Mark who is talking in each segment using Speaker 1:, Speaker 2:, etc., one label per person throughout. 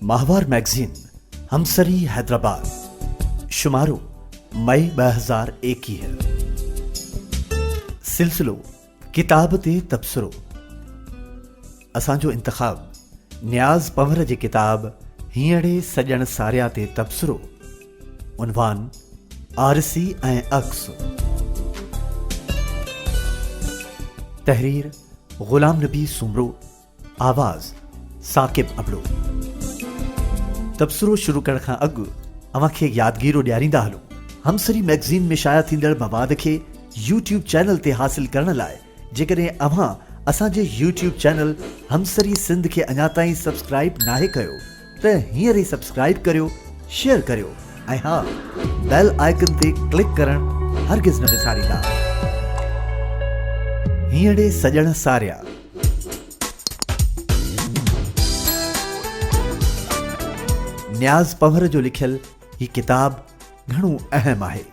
Speaker 1: माहवार magazine हमसरी Hyderabad शुमारो May 2021 सिलसिलो किताब ते तबसरो। असांजो इंतखाब न्याज़ पंवर जी किताब हींअरे सजण सारिया ते तबसरो। उनवान आरसी ऐं अक्स। तहरीर गुलाम नबी सुमरो। आवाज़ साकिब अबड़ो। तबसरो शुरू करण खां अॻु अव्हांखे यादगीरो ॾियारींदा हलूं। हमसरी मैगज़ीन में शाया थींदड़ मवाद खे यूट्यूब चैनल ते हासिल करण लाइ जेकॾहिं अव्हां असांजे यूट्यूब चैनल हमसरी सिंध खे अञा ताईं सब्सक्राइब नाहे कयो त हींअर ई सब्सक्राइब करियो, शेयर करियो ऐं हा, बेल आइकन ते क्लिक करण हरगिज़ न विसारींदा। हींअरे सजण सारिया। न्याज़ पंवर जो लिखियल ही किताब घणो अहम आहे।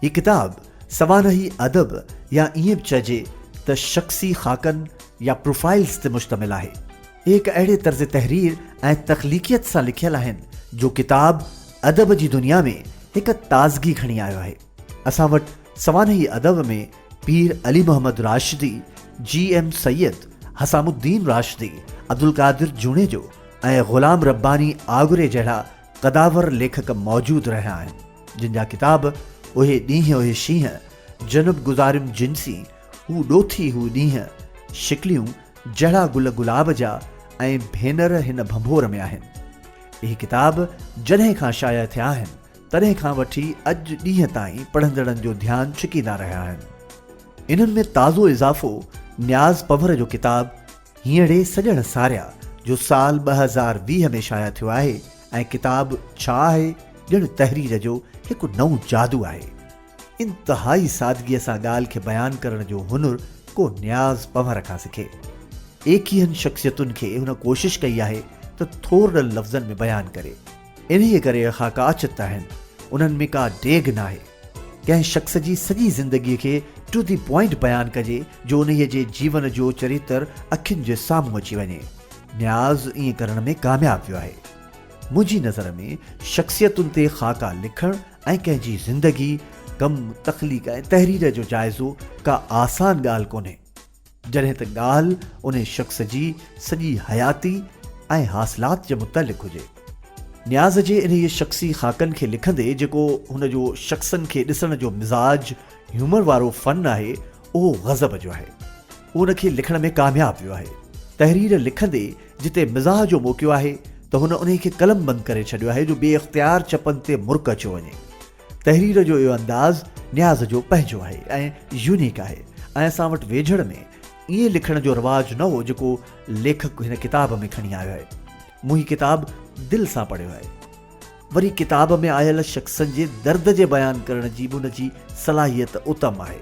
Speaker 1: ही किताब सवानही अदब या ईअं बि चइजे त शख्सी ख़ाकनि या प्रोफाइल्स ते मुश्तमिल आहे। एक अहिड़े तर्ज़ तहरीर ऐं तख़लीक़ियत सां लिखियल आहिनि जो किताब अदब जी दुनिया में हिक ताज़गी खणी आयो आहे। असां वटि सवानही अदब में पीर अली मोहम्मद राशिदी, GM सैयद, हसामुद्दीन राशिदी, अब्दुल कादिर जूनेजो ऐं ग़ुलाम रब्बानी आगुरे जहिड़ा क़दावर लेखक मौजूद रहिया आहिनि, जिन जा किताब उहे ॾींहं उहे शींहं, जनब गुज़ारिम जिन्सी, हू ॾोथी हू ॾींहं, शिकलियूं, जहिड़ा गुल गुलाब जा ऐं भेनर हिन भंभोर में आहिनि। इहे किताब जॾहिं खां शाया थिया आहिनि तॾहिं खां वठी अॼु ॾींहं ताईं पढ़ंदड़नि जो ध्यानु छिकींदा रहिया आहिनि। इन्हनि में ताज़ो इज़ाफ़ो न्याज़ पंवर जो किताब हींअरे सजण सारिया जो साल 2020 में शाया थियो आहे ऐं किताब छा आहे ॼण तहरीर जो हिकु नओं जादू आहे। इंतहाई सादगीअ सां ॻाल्हि खे बयानु करण जो हुनुर को न्याज़ पंवर खां सिखे। एकवीहनि शख़्सियतुनि खे हुन कोशिश कई आहे त थोरनि लफ़्ज़नि में बयानु करे। इन्हीअ करे ख़ाकाचत आहिनि, उन्हनि में का डेग न आहे। कंहिं शख़्स जी सॼी ज़िंदगीअ खे टू दी पॉइंट बयानु कजे जो उन्हीअ जे जीवन जो चरित्र अखियुनि जे साम्हूं अची वञे। न्याज़ ईअं करण में कामयाबु वियो आहे। मुंहिंजी नज़र में शख़्सियतुनि ते ख़ाका लिखणु ऐं कंहिंजी ज़िंदगी, कम, तख़लीक़ ऐं तहरीर जो जाइज़ो का आसान ॻाल्हि कोन्हे, जॾहिं त ॻाल्हि उन शख़्स जी सॼी हयाती ऐं हासिलात जे मुतलिक़ हुजे। न्याज़ जे इन शख़्सी ख़ाकनि खे लिखंदे जेको हुन जो शख़्सनि खे ॾिसण जो मिज़ाज, ह्यूमर वारो फ़न आहे, उहो गज़ब जो आहे। उहो उनखे लिखण में कामयाबु वियो आहे। तहरीर लिखंदे जिते मिज़ाह जो मौक़ियो आहे त हुन उन खे कलम बंदि करे छॾियो आहे जो बेइख़्तियार चपनि ते मुर्क अचो वञे। तहरीर जो इहो अंदाज़ न्याज़ जो पंहिंजो आहे ऐं यूनिक आहे ऐं असां वटि वेझड़ में ईअं लिखण जो रिवाजु न हो जेको लेखक हिन किताब में खणी आयो आहे। मूं हीअ किताब दिलि सां पढ़ियो आहे। वरी किताब में आयल शख़्सनि जे दर्द जे बयानु करण जी बि उनजी सलाहियत उत्तम आहे।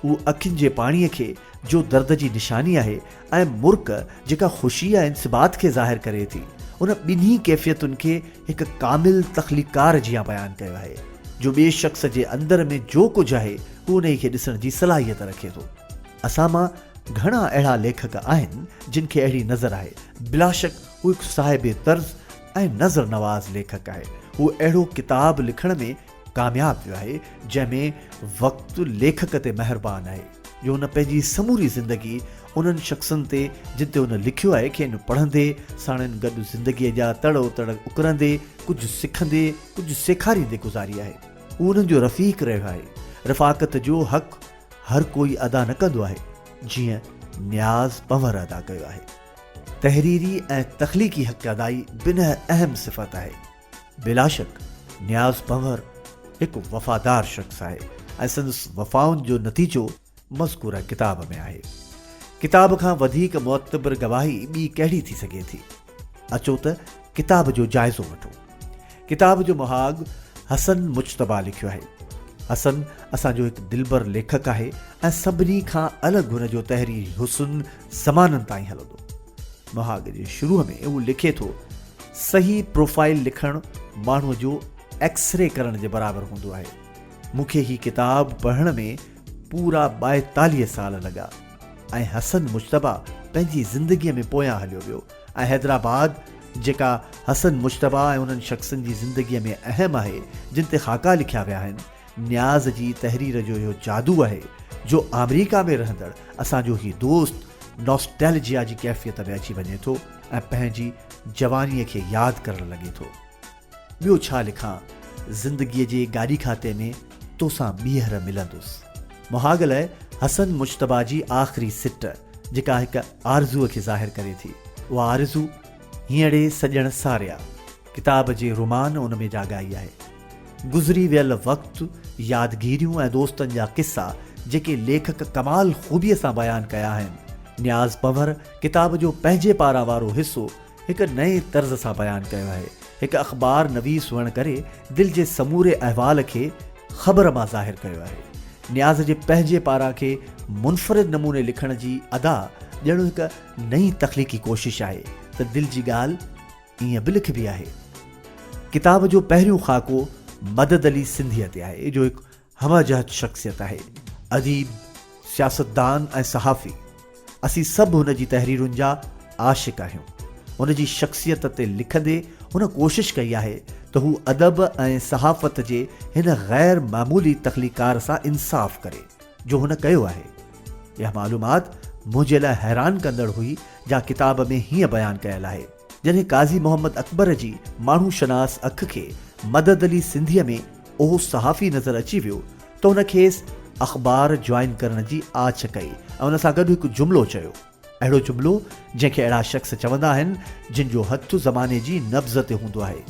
Speaker 1: उहो अखियुनि जे पाणीअ खे जो दर्द जी निशानी आहे ऐं मुर्क जेका ख़ुशी ऐं इंसिबात खे ज़ाहिर करे थी, उन ॿिन्ही कैफ़ियतुनि खे हिकु कामिल तख़लीक़ार जीअं बयानु कयो आहे जो ॿिए शख़्स जे अंदर में जो कुझु आहे उहो उन खे ॾिसण जी सलाहियत रखे थो। असां मां घणा अहिड़ा लेखक आहिनि जिन खे अहिड़ी नज़र आहे। बिलाशक हू हिकु साहिब तर्ज़ ऐं नज़र नवाज़ लेखक आहे। हू अहिड़ो किताब लिखण में कामयाबु वियो आहे जंहिंमें वक़्तु लेखक ते महिरबान आहे जो हुन पंहिंजी समूरी ज़िंदगी उन्हनि शख़्सनि ते जिन ते हुन लिखियो आहे खेनि पढ़ंदे साणनि गॾु ज़िंदगीअ जा तड़ो तड़ उकरंदे, कुझु सिखंदे, कुझु सेखारींदे गुज़ारी आहे। उहो उन्हनि जो रफ़ीक़ रहियो आहे। रफ़ाक़त जो हक़ हर कोई अदा न कंदो आहे जीअं न्याज़ पंवर अदा कयो आहे। तहरीरी ऐं तख़लीक़ी हक़ अदाई बिन अहम सिफ़त आहे। बिलाशक न्याज़ पंवर हिकु वफ़ादार शख़्स आहे ऐं संदसि वफ़ाउनि जो नतीजो मज़कूर किताब में आहे। किताब खां वधीक मुअतबर गवाही ॿी कहिड़ी थी सघे थी। अचो त किताब जो जाइज़ो वठो। किताब जो मुहाग हसन मुज्तबा लिखियो आहे। हसन असांजो हिकु दिलबर लेखक आहे ऐं सभिनी खां अलॻि हुन जो तहरीरी हुस्न ज़माननि ताईं हलंदो। मुहाग जे शुरूअ में उहो लिखे थो, सही प्रोफाइल लिखणु माण्हूअ जो एक्सरे करण जे बराबरि हूंदो आहे। मूंखे ही किताब पढ़ण में पूरा 42 साल लॻा ऐं हसन मुज्तबा पंहिंजी ज़िंदगीअ में पोयां हलियो वियो ऐं हैदराबाद जेका हसन मुश्तबा ऐं उन्हनि शख़्सनि जी ज़िंदगीअ में अहम आहे जिन ते ख़ाका लिखिया विया आहिनि। न्याज़ जी तहरीर जो इहो जादू आहे जो अमेरिका में रहंदड़ असांजो ही दोस्त नॉस्टैल्जिया जी कैफ़ियत में अची वञे थो ऐं पंहिंजी जवानीअ खे यादि करणु लॻे थो। ॿियो छा लिखां, ज़िंदगीअ जे गाॾी खाते में तोसां ॿीहर मिलंदुसि। मुहागल हसन मुश्तबा जी आख़िरी सिट जेका हिकु आरज़ूअ खे ज़ाहिर करे थी। उहा आरज़ू हींअरे सॼण सारिया किताब जे रुमान उन में जाॻाई आहे। गुज़री वियल वक़्तु, यादगिरियूं ऐं दोस्तनि जा किस्सा जेके लेखक कमाल ख़ूबीअ सां बयानु कया आहिनि। न्याज़ पंवर किताब जो पंहिंजे पारां वारो हिसो हिकु नए तर्ज़ सां बयानु कयो आहे। हिकु अख़बार नवीस हुअण करे दिलि जे समूरे अहवाल खे ख़बर मां ज़ाहिर कयो आहे। न्याज़ जे पंहिंजे पारां खे मुनफ़रिद नमूने लिखण जी अदा ॼणो हिकु नई तख़लीक़ी कोशिश आहे त दिलि जी ॻाल्हि ईअं बि लिखबी आहे। किताब जो पहिरियों ख़ाको मदद अली सिंधीअ ते आहे जो हिकु हमजहत शख़्सियत आहे, अदीब, सियासतदान ऐं सहाफ़ी। असीं सभु हुन जी तहरीरुनि जा आशिक़ आहियूं। हुन जी शख़्सियत ते लिखंदे हुन कोशिश कई आहे त हू अदब ऐं सहाफ़त जे हिन ग़ैर मामूली तख़लीकार सां इंसाफ़ करे जो हुन कयो आहे। इहा मालूमात मुंहिंजे लाइ हैरान कंदड़ हुई जा किताब में हीअं बयानु कयल आहे। जॾहिं काज़ी मोहम्मद अकबर जी माण्हू शनास अख खे मदद अली सिंधीअ में उहो सहाफ़ी नज़र अची वियो त हुन खेसि अख़बार ज्वाइन करण जी आछ कई ऐं हुन सां गॾु हिकु जुमिलो चयो, अहिड़ो जुमिलो जंहिंखे अहिड़ा शख़्स चवंदा आहिनि जिन जो हथु ज़माने जी नब्ज़ ते हूंदो आहे।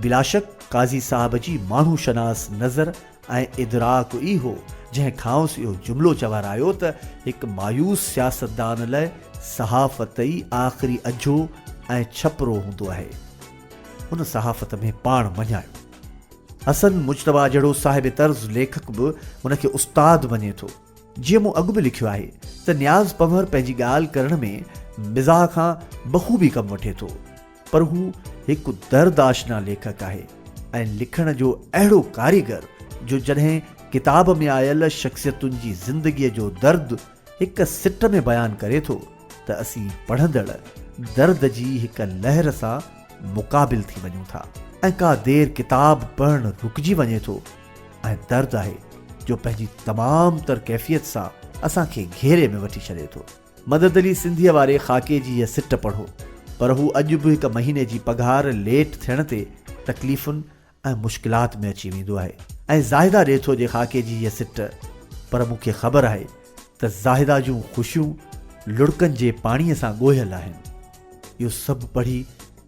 Speaker 1: बिलाशक काज़ी साहब जी माण्हू शनास नज़र ऐं इदराक ई हो जंहिं खांसि इहो जुमिलो चवारायो त हिकु मायूस सियासतदान लाइ सहाफ़त ई आख़िरी अझो ऐं छपरो हूंदो आहे। हुन सहाफ़त में पाण मञायो। हसन मुश्तबा जहिड़ो साहिब तर्ज़ लेखक बि हुनखे उस्ताद मञे थो। जीअं मूं अॻु बि लिखियो आहे त न्याज़ पंवर पंहिंजी ॻाल्हि करण में मिज़ाह खां बख़ूबी कमु वठे थो, पर हू हिकु दर्द आशना लेखक आहे ऐं लिखण जो अहिड़ो कारीगर जो जॾहिं किताब में आयल शख़्सियतुनि जी ज़िंदगीअ जो दर्द हिकु सिट में बयानु करे थो त असीं पढ़ंदड़ दर्द जी हिकु लहर सां मुक़ाबिल थी वञूं था ऐं का देर किताब पढ़णु रुकिजी वञे थो ऐं दर्द आहे जो पंहिंजी तमामु तर कैफ़ियत सां असांखे घेरे में वठी छॾे थो। मदद अली सिंधीअ वारे ख़ाके जी इहा सिट पढ़ो, पर हू अॼु बि हिकु महीने जी पघार लेट थियण ते तकलीफ़ुनि ऐं मुश्किलात में अची वेंदो आहे ऐं ज़ाहिदा ॾिए थो जे ख़ाके जी इहा सिट, पर मूंखे ख़बर आहे त ज़ाहिदा जूं ख़ुशियूं लुड़कनि जे पाणीअ सां ॻोहियल आहिनि। इहो सभु पढ़ी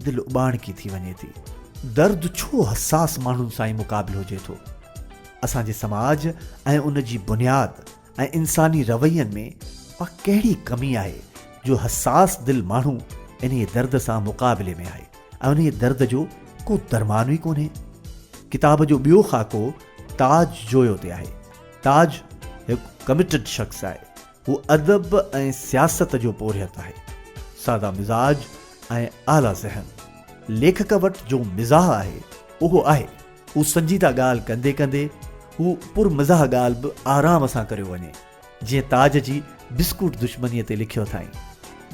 Speaker 1: दिलि उॿाणकी थी वञे थी। दर्द छो हसास माण्हुनि सां ई मुक़ाबिल हुजे थो? असांजे समाज ऐं उन जी बुनियाद ऐं इंसानी रवैयनि में उहा कहिड़ी कमी आहे जो हसास दिलि माण्हू इन दर्द सां मुक़ाबिले में आहे ऐं उन दर्द जो को दरमानु ई कोन्हे। किताब जो ॿियो ख़ाको ताज जोयो ते आहे। ताज हिकु कमिटेड शख़्स आहे। हू अदब ऐं सियासत जो पोरियत आहे, सादा मिज़ाज ऐं आला ज़हन। लेखक वटि जो मिज़ाह आहे उहो आहे हू संजीदा ॻाल्हि कंदे कंदे हू पुरमज़ाह ॻाल्हि बि आराम सां करियो वञे। जीअं ताज जी बिस्कुट दुश्मनीअ ते लिखियो अथई,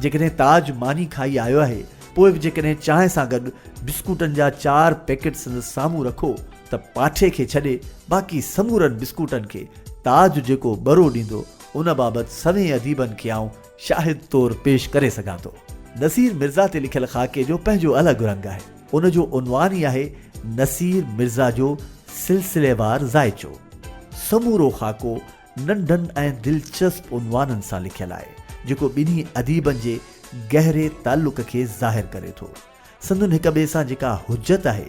Speaker 1: जेकॾहिं ताज मानी खाई आयो आहे पोइ बि जेकॾहिं चांहि सां गॾु बिस्कुटनि जा 4 पैकेट साम्हूं रखो त पाठे खे छॾे बाक़ी समूरनि बिस्कुटनि खे ताज जेको बरो ॾींदो उन बाबति सभई अदीबनि खे आउं शाहिद तौरु पेश करे सघां थो। नसीर मिर्ज़ा ते लिखियल ख़ाके जो पंहिंजो अलॻि रंग आहे। उन जो उनवान ई आहे नसीर मिर्ज़ा जो सिलसिलेवार ज़ाइचो। समूरो ख़ाको नंढनि ऐं दिलचस्प उनवाननि सां लिखियल आहे जेको ॿिन्ही अदीबनि जे गहरे ताल्लुक़ खे ज़ाहिर करे थो। संदुनि हिक ॿिए सां जेका हुज्जत आहे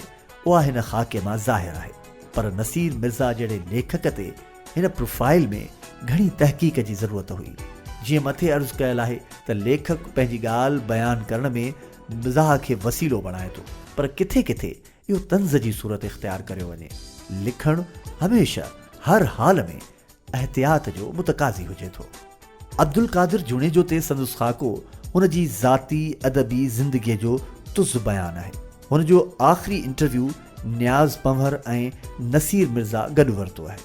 Speaker 1: उहा हिन ख़ाके मां ज़ाहिर आहे, पर नसीर मिर्ज़ा जहिड़े लेखक ते हिन प्रोफाइल में घणी तहक़ीक़ जी ज़रूरत हुई। जीअं मथे अर्ज़ु कयल आहे त लेखक पंहिंजी ॻाल्हि बयानु करण में मिज़ाह खे वसीलो बणाए थो, पर किथे किथे इहो तंज़ जी सूरत इख़्तियार करे वञे। लिखणु हमेशह हर हाल में एहतियात जो मुतक़ाज़ी हुजे थो। अब्दुल कादिर जुणेजो ते संदुसि ख़ाको हुन जी ज़ाती अदबी ज़िंदगीअ जो तुज़ बयानु आहे। हुन जो आख़िरी इंटरव्यू न्याज़ पंवर ऐं नसीर मिर्ज़ा गॾु वरितो आहे,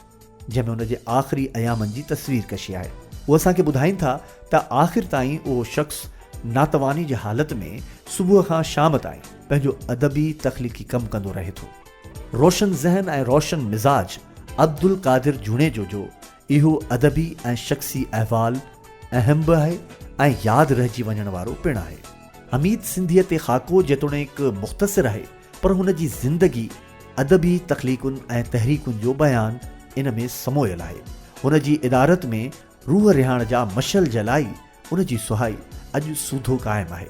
Speaker 1: जंहिंमें हुन जे आख़िरी अयामनि जी तस्वीर कशी आहे। उहे असांखे ॿुधाइनि था त आख़िर ताईं उहो शख़्स नातवानी जी हालत में सुबुह खां शाम ताईं पंहिंजो अदबी तख़लीक़ी कमु कंदो रहे थो। रोशन ज़हन ऐं रोशन मिज़ाज अब्दुल कादिर जूनेजो जो इहो अदबी ऐं शख़्सी अहवाल अहम बि आहे ऐं यादि रहिजी वञण वारो पिणु आहे। हमीद सिंधीअ ते ख़ाको जेतोणीकि मुख़्तसिर आहे, पर हुन जी ज़िंदगी अदबी तख़लीक़ुनि ऐं तहरीकुनि जो बयानु इन में समोयल आहे। हुन जी इदारत में रूह रिहाण जा मशल जलाई उन जी सुहाई अॼु सूधो क़ाइमु आहे।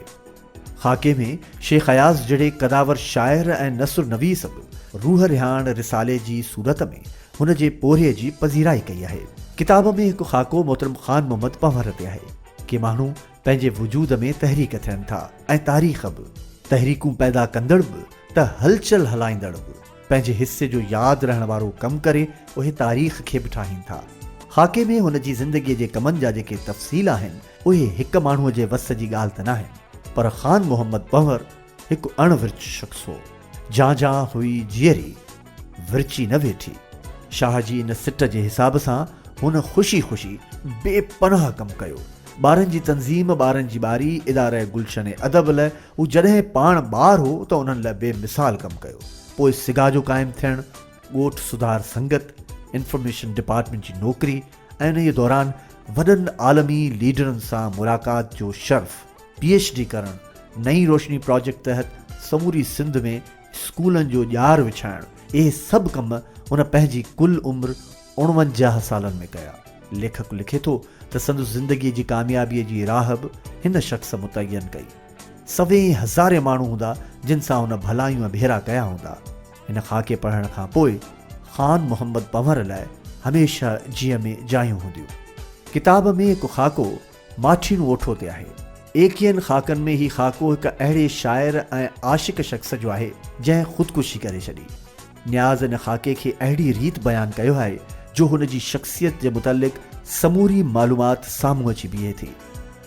Speaker 1: ख़ाके में शेख अयाज़ जहिड़े कदावर शाइर ऐं नसुर नवीस बि रूह रिहाण रिसाले जी सूरत में हुन जे पोरिए जी पज़ीराई कई आहे। किताब में हिकु ख़ाको मोहतरम ख़ान मोहम्मद पंवर ते आहे कि माण्हू पंहिंजे वजूद में तहरीक थियनि था ऐं तारीख़ बि, तहरीकूं पैदा कंदड़ बि त हलचल हलाईंदड़ बि पंहिंजे हिस्से जो यादि रहण वारो कमु करे उहे तारीख़ खे बि ठाहीनि था। ख़ाके में हुन जी ज़िंदगीअ जे कमनि जा जेके तफ़सील आहिनि उहे हिकु माण्हूअ जे वस जी ॻाल्हि त न आहिनि, पर ख़ान मोहम्मद पंवर हिकु अणविर्च शख़्स हो। जा हुई जीअरी विर्ची न वेठी। शाह जी इन सिट जे हिसाब सां हुन ख़ुशी ख़ुशी बेपनाह कमु कयो। ॿारनि जी तंज़ीम, ॿारनि जी ॿारी, इदारे गुलशन अदब लाइ हू जॾहिं पाण ॿार हो त उन्हनि लाइ बेमिसाल कमु कयो। पोइ सिगा जो क़ाइमु थियणु, ॻोठ सुधार संगत, इंफॉर्मेशन डिपार्टमेंट जी नौकरी ऐं उन दौरान वॾनि आलमी लीडरनि सां मुलाक़ात जो शर्फ़, PhD करणु, नई रोशनी प्रोजेक्ट तहत समूरी सिंध में स्कूलनि जो ॼार विछाइणु, इहे सभु कम हुन पंहिंजी कुल उमिरि 49 सालनि में कया। लेखक लिखे थो त संदसि ज़िंदगीअ जी कामयाबीअ जी राह बि हिन शख़्स मुतयन कई। 100 माण्हू हूंदा जिन सां हुन भलायूं ऐं भेरा कया हूंदा। हिन ख़ाके पढ़ण खां पोइ ख़ान मोहम्मद पंवर लाइ हमेशह जीअ में जायूं हूंदियूं। किताब में हिकु ख़ाको माठीन ओठो ते आहे। एकयनि ख़ाकनि में ही ख़ाको हिकु अहिड़े शाइर ऐं आशिक़ शख़्स जो आहे जंहिं ख़ुदकुशी करे छॾी। न्याज़ इन ख़ाके खे अहिड़ी रीत बयानु कयो आहे जो हुन जी शख़्सियत जे मुतलिक़ समूरी मालूमात साम्हूं अची बीहे थी।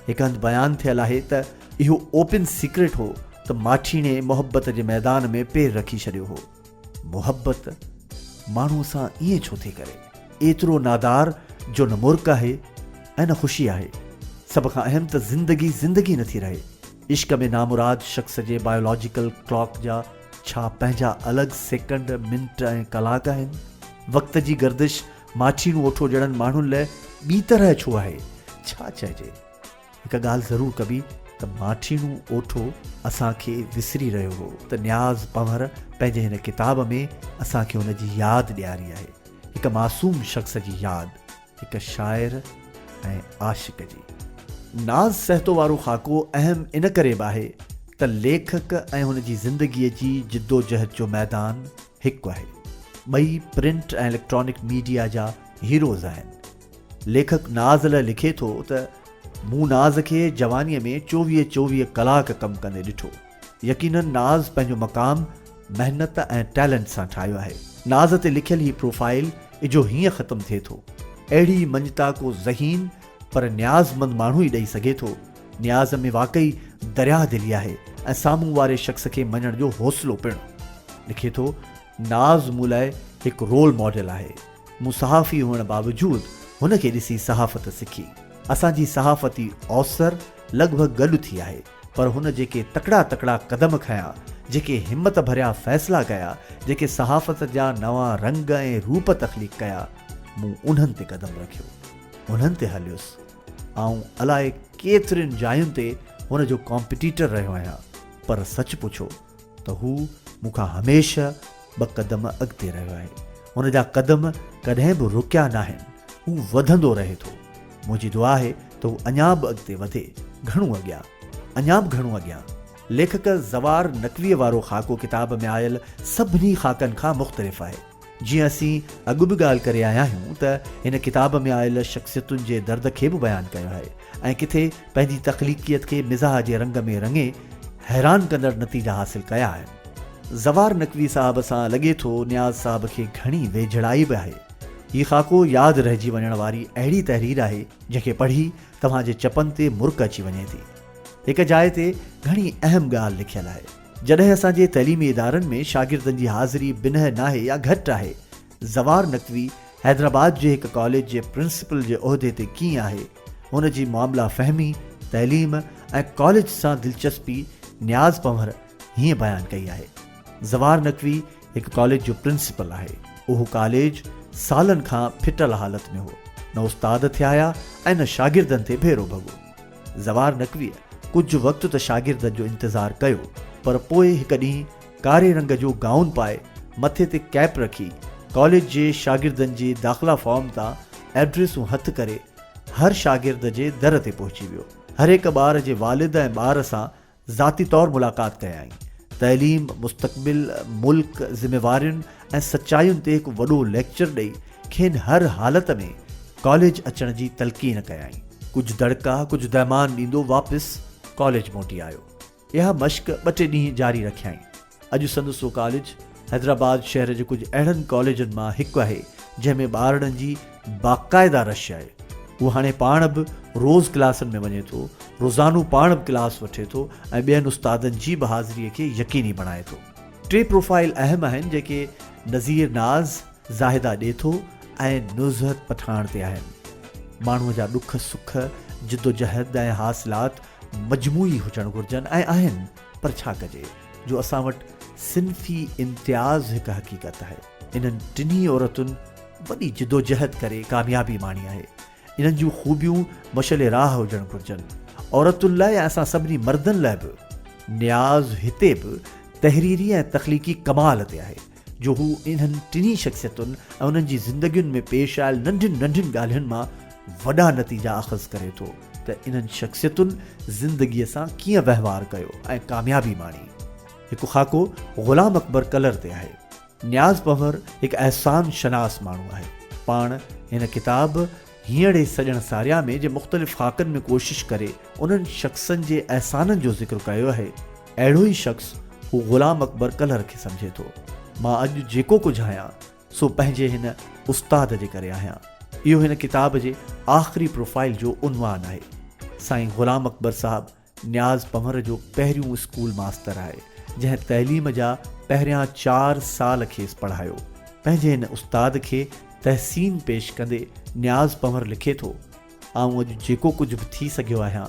Speaker 1: हिकु हंधि बयानु थियल आहे त इहो ओपन सीक्रेट हो त माठीने मोहब्बत जे मैदान में पेर रखी छॾियो हो। मोहब्बत माण्हू सां ईअं छो थी करे? एतिरो नादार जो न मुर्क आहे ऐं न ख़ुशी आहे। सभ खां अहम त ज़िंदगी नथी रहे। इश्क में नामुराद शख़्स जे बायोलॉजिकल क्लॉक जा छा पंहिंजा अलॻि सेकंड, मिंट ऐं कलाक आहिनि? वक़्त जी गर्दिश माठीन ओठो जहिड़नि माण्हुनि लाइ ॿी तरह छो आहे? छा चइजे? हिकु ॻाल्हि ज़रूरु कबी त माठीनू ओठो असांखे विसरी रहियो हो त न्याज़ पंवर पंहिंजे हिन किताब में असांखे हुन जी यादि ॾियारी आहे। हिकु मासूम शख़्स जी यादि, हिकु शाइर ऐं आशिक़ जी। नाज़ सहतो वारो ख़ाको अहम इन करे बि आहे त लेखक ऐं हुन जी ज़िंदगीअ जी जिद्दोजहद जो मैदान हिकु आहे। ॿई प्रिंट ऐं इलेक्ट्रॉनिक मीडिया जा हीरोज़ आहिनि। लेखक नाज़ लाइ लिखे थो त मूं नाज़ खे जवानीअ में 24 कलाक कमु कंदे ॾिठो। यकीनन नाज़ पंहिंजो मक़ाम महिनत ऐं टैलेंट सां ठाहियो आहे। नाज़ ते लिखियल ही प्रोफाइल इजो हीअं ख़तमु थिए थो: अहिड़ी मञता को ज़हीन पर न्याज़मंद माण्हू ई ॾेई सघे थो। न्याज़ में वाक़ई दरिया दिली आहे ऐं साम्हूं वारे शख़्स खे मञण जो हौसलो पिणु। लिखे थो, नाज़ मूं लाइ हिकु रोल मॉडल आहे। मूं सहाफ़ी हुअण बावजूदु हुन खे ॾिसी सहाफ़त सिखी। असांजी सहाफ़ती औसर लॻभॻि गॾु थी आहे, पर हुन जेके तकड़ा कदम खयां, जेके हिम्मत भरिया फ़ैसिला कया, जेके सहाफ़त जा नवां रंग ऐं रूप तख़लीक़ कया, मूं उन्हनि ते कदम रखियो, उन्हनि ते हलियुसि। ऐं अलाए केतिरनि जायुनि ते हुन जो कॉम्पिटिटर रहियो आहियां, पर सच पुछो त हू मूंखां हमेशह 2 कदम अॻिते रहियो आहे। हुन जा कदम कॾहिं बि रुकिया न आहिनि, हू वधंदो रहे थो। मुंहिंजी दुआ आहे त हू अञा बि अॻिते वधे, घणो अॻियां, अञा बि घणो अॻियां। लेखक ज़वार नक़वीअ वारो ख़ाको किताब में आयल सभिनी ख़ाकनि खां मुख़्तलिफ़ आहे। जीअं असीं अॻु बि ॻाल्हि करे आया आहियूं त हिन किताब में आयल शख़्सियतुनि जे दर्द खे बि बयानु कयो आहे ऐं किथे पंहिंजी तख़लीक़ियत खे मिज़ाह जे रंग में रंगे हैरान कंदड़ नतीजा हासिल कया आहिनि। ज़वार नक़वी साहब सां लॻे थो न्याज़ साहब खे घणी वेझड़ाई बि आहे। हीउ ख़ाको यादि रहिजी वञण वारी अहिड़ी तहरीर आहे जंहिंखे पढ़ी तव्हांजे चपनि ते मुर्क अची वञे थी। हिकु जाइ ते घणी अहम ॻाल्हि लिखियलु आहे: जॾहिं असांजे तइलीमी इदारनि में शागिर्दनि जी हाज़िरी बिनह नाहे या घटि आहे, ज़वार नक़वी हैदराबाद जे हिकु कॉलेज जे प्रिंसिपल जे उहिदे ते कीअं आहे, हुन जी मामला फ़हमी, तइलीम ऐं कॉलेज सां दिलचस्पी न्याज़ पंवर हीअं बयानु कई आहे। ज़वार नक़वी हिकु कॉलेज जो प्रिंसिपल आहे। उहो कॉलेज सालनि खां फिटल हालत में हो, न उस्ताद थिया हुया ऐं न शागिर्दनि ते भेरो भॻो। ज़वार नक़वीअ कुझु वक़्तु त शागिर्दनि जो इंतज़ारु कयो, पर पोइ हिकु ॾींहुं कारे रंग जो गाउन पाए मथे ते कैप रखी कॉलेज जे शागिर्दनि जे दाख़िला फॉर्म तां एड्रेसूं हथु करे हर शागिर्द जे दर ते पहुची वियो। हर हिकु ॿार जे वालिद ऐं ॿार सां ज़ाती तौरु मुलाक़ात कयाई। तइलीम, मुस्तक़बिल, मुल्क, ज़िम्मेवारियुनि ऐं सचायुनि ते हिकु वॾो लेक्चर ॾेई खेनि हर हालत में कॉलेज अचण जी तलक़ीन कयाई। कुझु दड़का, कुझु दैमान ॾींदो वापसि कॉलेज मोटी आयो। इहा मश्क 2-3 ॾींहं जारी रखियाई। अॼु संदसि उहो कॉलेज हैदराबाद शहर जे कुझु अहिड़नि कॉलेजनि मां हिकु आहे जंहिंमें ॿारनि जी बाक़ाइदा रश आहे। उहो हाणे पाण बि रोज़ क्लासनि में वञे थो, रोज़ानो पाण बि क्लास वठे थो ऐं ॿियनि उस्तादनि जी बि हाज़िरीअ खे यकीनी बणाए थो। 3 प्रोफाइल अहम आहिनि जेके नज़ीर नाज़, ज़ाहिदा ॾेथो ऐं नुज़हत पठाण ते आहिनि। माण्हूअ जा ॾुख सुख, जिदोजहद ऐं हासिलात मजमूई हुजणु घुरिजनि ऐं आहिनि, पर छा कजे जो असां वटि सिन्फ़ी इम्तियाज़ हिकु हक़ीक़त आहे। इन्हनि टिनी औरतुनि वॾी जिदोजहद करे कामयाबी माणी आहे। इन्हनि जूं ख़ूबियूं मशले राह हुजणु घुरिजनि। औरतुनि लाइ ऐं असां सभिनी मर्दनि लाइ बि न्याज़ हिते बि तहरीरी ऐं तख़लीक़ी कमाल ते आहे जो हू इन्हनि टिनी शख़्सियतुनि ऐं उन्हनि जी ज़िंदगियुनि में पेश आयल नंढियुनि नंढियुनि ॻाल्हियुनि मां वॾा नतीजा अख़ज़ करे थो त इन्हनि शख़्सियतुनि ज़िंदगीअ सां कीअं वहिंवार कयो ऐं कामयाबी माणी। हिकु ख़ाको ग़ुलाम अकबर कलर ते आहे। न्याज़ पंवर हिकु अहसान शनास माण्हू आहे। पाण हिन किताब हींअरे सॼण सारिया में जे मुख़्तलिफ़ ख़ाकनि में कोशिशि करे उन्हनि शख़्सनि जे अहसाननि जो ज़िक्र कयो आहे। अहिड़ो ई शख़्स हू ग़ुलाम अकबर कलर खे सम्झे थो। मां अॼु जेको कुझु आहियां सो पंहिंजे हिन उस्ताद जे करे आहियां। इहो हिन किताब जे आख़िरी प्रोफाइल जो उनवान आहे। साईं ग़ुलाम अकबर साहिबु न्याज़ पंवर जो पहिरियों स्कूल मास्तर आहे जंहिं तइलीम जा पहिरियां 4 साल खेसि पढ़ायो। पंहिंजे हिन उस्ताद खे तहसीन पेश कंदे न्याज़ पंवर लिखे थो, आऊं अॼु जेको कुझु बि थी सघियो आहियां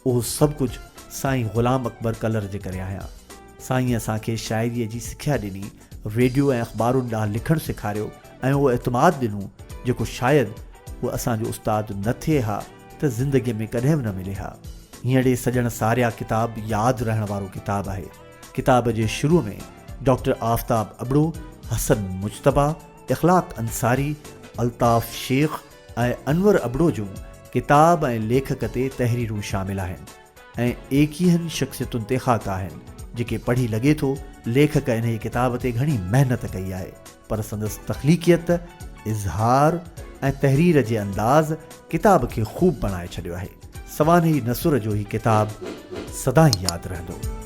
Speaker 1: उहो सभु कुझु साईं ग़ुलाम अकबर कलर जे करे आहियां। साईं असांखे शाइरीअ जी सिख्या ॾिनी, रेडियो ऐं अख़बारुनि ॾांहुं लिखणु सेखारियो ऐं उहो एतमाद ॾिनो जेको शायदि उहो असांजो उस्ताद न थिए हा त ज़िंदगीअ में कॾहिं बि न मिले हा। हींअरे सॼण सारिया किताब यादि रहण वारो किताबु आहे। किताब जे शुरूअ में डॉक्टर आफ़ताब अबड़ो, हसन मुजतबा, इख़लाक़ अंसारी, अल्ताफ़ शेख ऐं अनवर अबड़ो जूं किताब ऐं लेखक ते तहरीरूं शामिल आहिनि ऐं एकवीहनि शख़्सियतुनि ते ख़ाका आहिनि जेके पढ़ी लॻे थो लेखक इन किताब ते घणी महिनत कई आहे, पर संदसि तख़लीक़ियत, इज़हार ऐं तहरीर जे अंदाज़ किताब खे ख़ूब बणाए छॾियो आहे। सवानही नसुर जो ही किताब सदाईं यादि रहंदो।